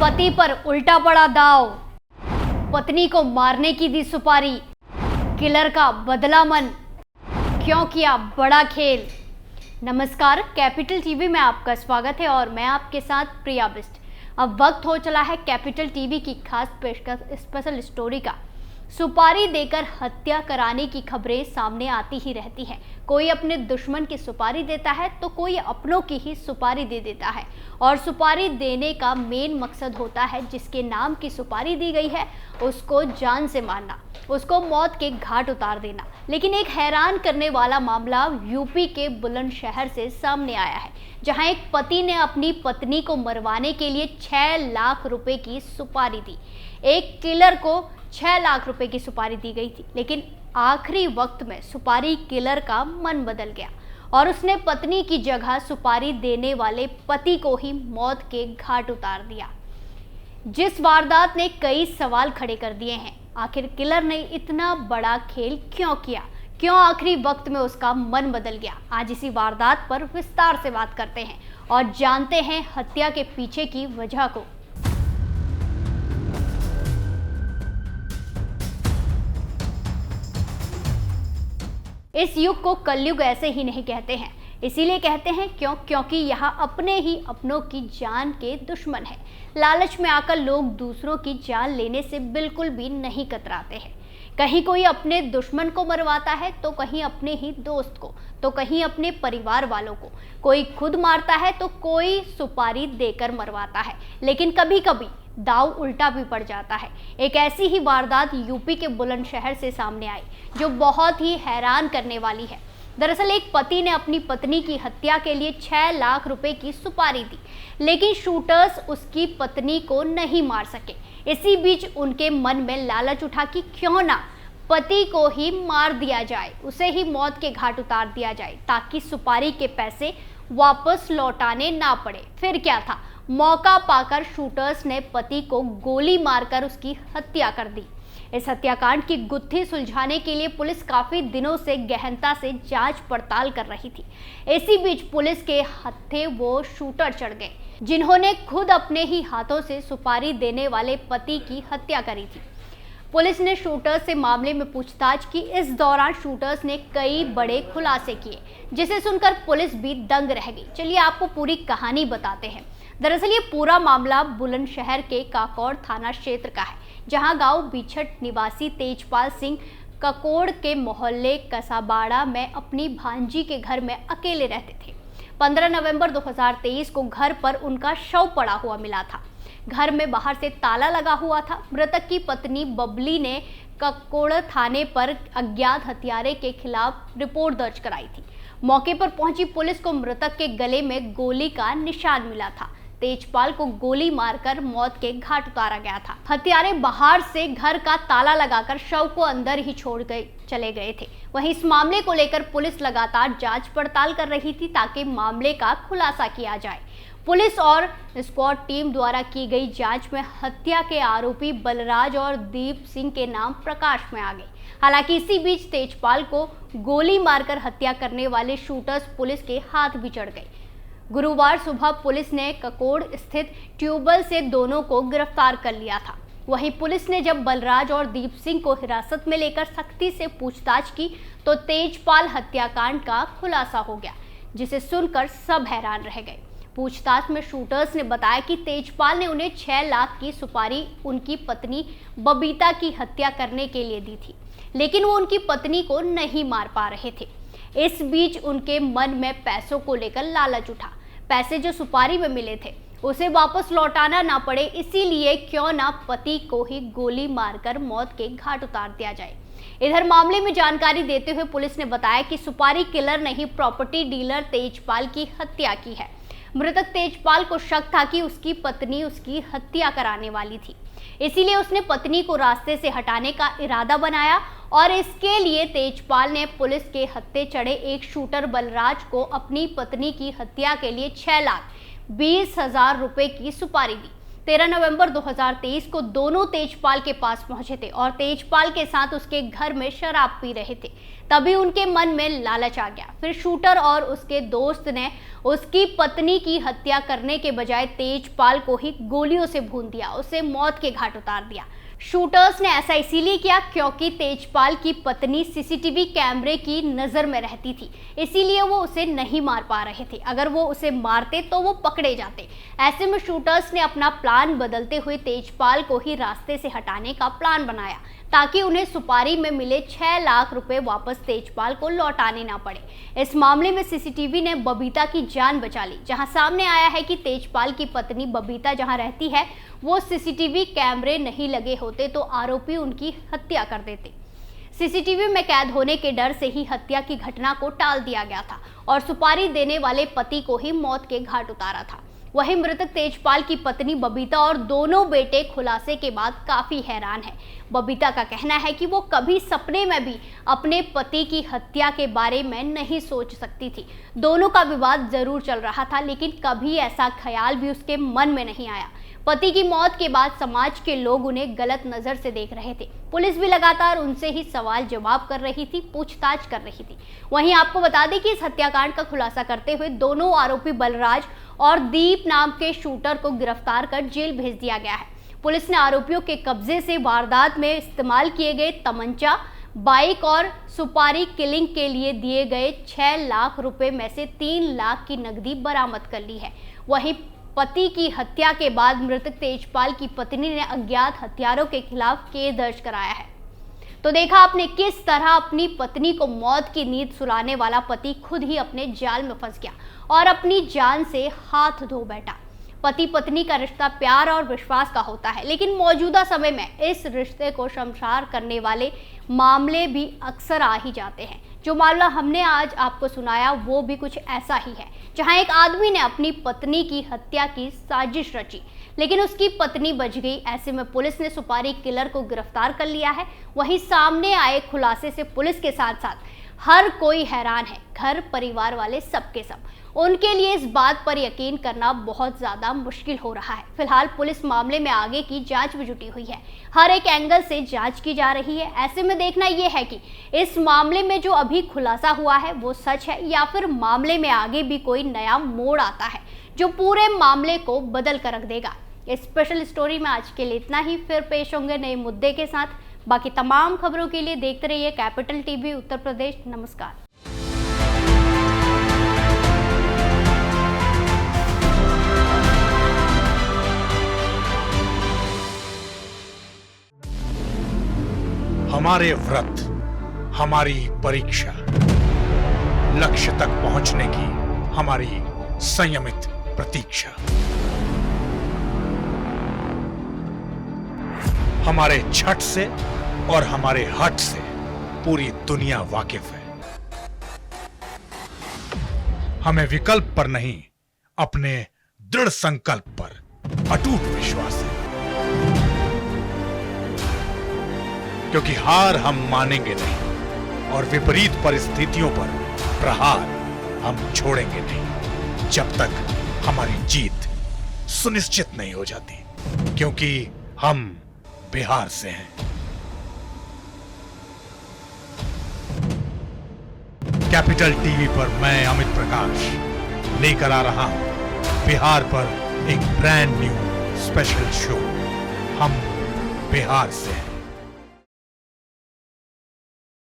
पति पर उल्टा पड़ा दाव, पत्नी को मारने की दी सुपारी, किलर का बदला मन, क्यों किया बड़ा खेल। नमस्कार, कैपिटल टीवी में आपका स्वागत है और मैं आपके साथ प्रिया बिस्ट। अब वक्त हो चला है कैपिटल टीवी की खास पेशकश स्पेशल स्टोरी का। सुपारी देकर हत्या कराने की खबरें सामने आती ही रहती हैं। कोई अपने दुश्मन की सुपारी देता है तो कोई अपनों की ही सुपारी दे देता है, और सुपारी देने का मेन मकसद होता है जिसके नाम की सुपारी दी गई है उसको जान से मारना, उसको मौत के घाट उतार देना। लेकिन एक हैरान करने वाला मामला यूपी के बुलंदशहर से सामने आया है, जहां एक पति ने अपनी पत्नी को मरवाने के लिए 6 लाख रुपए की सुपारी दी। एक किलर को 6 लाख रुपए की सुपारी दी गई थी, लेकिन आखिरी वक्त में सुपारी किलर का मन बदल गया और उसने पत्नी की जगह सुपारी देने वाले पति को ही मौत के घाट उतार दिया। जिस वारदात ने कई सवाल खड़े कर दिए हैं, आखिर किलर ने इतना बड़ा खेल क्यों किया, क्यों आखिरी वक्त में उसका मन बदल गया। आज इसी वारदात पर विस्तार से बात करते हैं और जानते हैं हत्या के पीछे की वजह को। इस युग को कलयुग ऐसे ही नहीं कहते हैं, इसीलिए कहते हैं क्योंकि यहाँ अपने ही अपनों की जान के दुश्मन है। लालच में आकर लोग दूसरों की जान लेने से बिल्कुल भी नहीं कतराते हैं। कहीं कोई अपने दुश्मन को मरवाता है तो कहीं अपने ही दोस्त को, तो कहीं अपने परिवार वालों को। कोई खुद मारता है तो कोई सुपारी देकर मरवाता है, लेकिन कभी कभी दाव उल्टा भी पड़ जाता है। एक ऐसी ही वारदात यूपी के बुलंदशहर से सामने आई जो बहुत ही हैरान करने वाली है। दरअसल एक पति ने अपनी पत्नी की हत्या के लिए 6 लाख रुपए की सुपारी दी, लेकिन शूटर्स उसकी पत्नी को नहीं मार सके। इसी बीच उनके मन में लालच उठा कि क्यों ना पति को ही मार दिया जाए, उसे ही मौत के घाट उतार दिया जाए ताकि सुपारी के पैसे वापस लौटाने ना पड़े। फिर क्या था, मौका पाकर शूटर्स ने पति को गोली मारकर उसकी हत्या कर दी। इस हत्याकांड की गुत्थी सुलझाने के लिए पुलिस काफी दिनों से गहनता से जांच पड़ताल कर रही थी। इसी बीच पुलिस के हत्थे वो शूटर चढ़ गए जिन्होंने खुद अपने ही हाथों से सुपारी देने वाले पति की हत्या करी थी। पुलिस ने शूटर्स से मामले में पूछताछ की। इस दौरान शूटर्स ने कई बड़े खुलासे किए, जिसे सुनकर पुलिस भी दंग रह गई। चलिए आपको पूरी कहानी बताते हैं। दरअसल ये पूरा मामला बुलंदशहर के काकोड़ थाना क्षेत्र का है, जहां गांव बिछट निवासी तेजपाल सिंह ककोड़ के मोहल्ले कसाबाड़ा में अपनी भांजी के घर में अकेले रहते थे। 15 नवंबर 2023 को घर पर उनका शव पड़ा हुआ मिला था। घर में बाहर से ताला लगा हुआ था। मृतक की पत्नी बबली ने ककोड़ थाने पर अज्ञात हत्यारे के खिलाफ रिपोर्ट दर्ज कराई थी। मौके पर पहुंची पुलिस को मृतक के गले में गोली का निशान मिला था। तेजपाल को गोली मारकर मौत के घाट उतारा गया था। हत्यारे बाहर से घर का ताला लगाकर शव को अंदर ही छोड़ चले गए थे। वहीं इस मामले को लेकर पुलिस लगातार जांच पड़ताल कर रही थी ताकि मामले का खुलासा किया जाए। पुलिस और स्क्वाड टीम द्वारा की गई जांच में हत्या के आरोपी बलराज और दीप सिंह के नाम प्रकाश में आ गए। हालांकि इसी बीच तेजपाल को गोली मारकर हत्या करने वाले शूटर्स पुलिस के हाथ भी चढ़ गए। गुरुवार सुबह पुलिस ने ककोड़ स्थित ट्यूबवेल से दोनों को गिरफ्तार कर लिया था। वहीं पुलिस ने जब बलराज और दीप सिंह को हिरासत में लेकर सख्ती से पूछताछ की तो तेजपाल हत्याकांड का खुलासा हो गया, जिसे सुनकर सब हैरान रह गए। पूछताछ में शूटर्स ने बताया कि तेजपाल ने उन्हें 6 लाख की सुपारी उनकी पत्नी बबीता की हत्या करने के लिए दी थी, लेकिन वो उनकी पत्नी को नहीं मार पा रहे थे। इस बीच उनके मन में पैसों को लेकर लालच उठा। पैसे जो सुपारी में मिले थे उसे वापस लौटाना ना पड़े, इसीलिए क्यों ना पति को ही गोली मारकर मौत के घाट उतार दिया जाए। इधर मामले में जानकारी देते हुए पुलिस ने बताया कि सुपारी किलर ने ही प्रॉपर्टी डीलर तेजपाल की हत्या की है। मृतक तेजपाल को शक था कि उसकी पत्नी उसकी हत्या कराने वाली थी, इसीलिए उसने पत्नी को रास्ते से हटाने का इरादा बनाया और इसके लिए तेजपाल ने पुलिस के हत्थे चढ़े एक शूटर बलराज को अपनी पत्नी की हत्या के लिए 6,20,000 रुपए की सुपारी दी। 13 नवंबर 2023 को दोनों तेजपाल के पास पहुंचे थे और तेजपाल के साथ उसके घर में शराब पी रहे थे। तभी उनके मन में लालच आ गया। फिर शूटर और उसके दोस्त ने उसकी पत्नी की हत्या करने के बजाय तेजपाल को ही गोलियों से भून दिया, उसे मौत के घाट उतार दिया। शूटर्स ने ऐसा इसीलिए किया क्योंकि तेजपाल की पत्नी सीसीटीवी कैमरे की नजर में रहती थी, इसीलिए वो उसे नहीं मार पा रहे थे। अगर वो उसे मारते तो वो पकड़े जाते। ऐसे में शूटर्स ने अपना प्लान बदलते हुए तेजपाल को ही रास्ते से हटाने का प्लान बनाया ताकि उन्हें सुपारी में मिले 6 लाख रुपए वापस तेजपाल को लौटाने ना पड़े। इस मामले में सीसीटीवी ने बबीता की जान बचा ली, जहां सामने आया है कि तेजपाल की पत्नी बबीता जहां रहती है वो सीसीटीवी कैमरे नहीं लगे होते तो आरोपी उनकी हत्या कर देते। सीसीटीवी में कैद होने के डर से ही हत्या की घटना को टाल दिया गया था और सुपारी देने वाले पति को ही मौत के घाट उतारा था। वहीं मृतक तेजपाल की पत्नी बबीता और दोनों बेटे खुलासे के बाद काफी हैरान है। बबीता का कहना है कि वो कभी सपने में भी अपने पति की हत्या के बारे में नहीं सोच सकती थी। दोनों का विवाद जरूर चल रहा था, लेकिन कभी ऐसा ख्याल भी उसके मन में नहीं आया। पति की मौत के बाद समाज के लोग उन्हें गलत नजर से देख रहे थे। पुलिस भी लगातार उनसे ही सवाल जवाब कर रही थी, पूछताछ कर रही थी। वहीं आपको बता दें कि इस हत्याकांड का खुलासा करते हुए दोनों आरोपी बलराज और दीप नाम के शूटर को गिरफ्तार कर जेल भेज दिया गया है। पुलिस ने आरोपियों के कब्जे से वारदात में इस्तेमाल किए गए तमंचा, बाइक और सुपारी किलिंग के लिए दिए गए 6 लाख रुपए में से 3 लाख की नकदी बरामद कर ली है। वहीं पति की हत्या के बाद मृतक तेजपाल की पत्नी ने अज्ञात हत्यारों के खिलाफ केस दर्ज कराया है। तो देखा आपने किस तरह अपनी पत्नी को मौत की नींद सुलाने वाला पति खुद ही अपने जाल में फंस गया और अपनी जान से हाथ धो बैठा। पति पत्नी का रिश्ता प्यार और विश्वास का होता है, लेकिन मौजूदा समय में इस रिश्ते को शर्मसार करने वाले मामले भी अक्सर आ ही जाते हैं। जो मामला हमने आज आपको सुनाया वो भी कुछ ऐसा ही है, जहां एक आदमी ने अपनी पत्नी की हत्या की साजिश रची, लेकिन उसकी पत्नी बच गई। ऐसे में पुलिस ने सुपारी किलर को गिरफ्तार कर लिया है। वहीं सामने आए खुलासे से पुलिस के साथ साथ हर कोई हैरान है, घर परिवार वाले सबके सब। उनके लिए इस बात पर यकीन करना बहुत ज्यादा मुश्किल हो रहा है। फिलहाल पुलिस मामले में आगे की जांच में जुटी हुई है, हर एक एंगल से जांच की जा रही है। ऐसे में देखना यह है कि इस मामले में जो अभी खुलासा हुआ है वो सच है या फिर मामले में आगे भी कोई नया मोड़ आता है जो पूरे मामले को बदल कर रख देगा। इस स्पेशल स्टोरी में आज के लिए इतना ही। फिर पेश होंगे नए मुद्दे के साथ। बाकी तमाम खबरों के लिए देखते रहिए कैपिटल टीवी उत्तर प्रदेश। नमस्कार। हमारे व्रत, हमारी परीक्षा, लक्ष्य तक पहुंचने की हमारी संयमित प्रतीक्षा। हमारे छठ से और हमारे हठ से पूरी दुनिया वाकिफ है। हमें विकल्प पर नहीं, अपने दृढ़ संकल्प पर अटूट विश्वास है, क्योंकि हार हम मानेंगे नहीं और विपरीत परिस्थितियों पर प्रहार हम छोड़ेंगे नहीं जब तक हमारी जीत सुनिश्चित नहीं हो जाती, क्योंकि हम बिहार से हैं। कैपिटल टीवी पर मैं अमित प्रकाश लेकर आ रहा हूं बिहार पर एक ब्रांड न्यू स्पेशल शो। हम बिहार से हैं।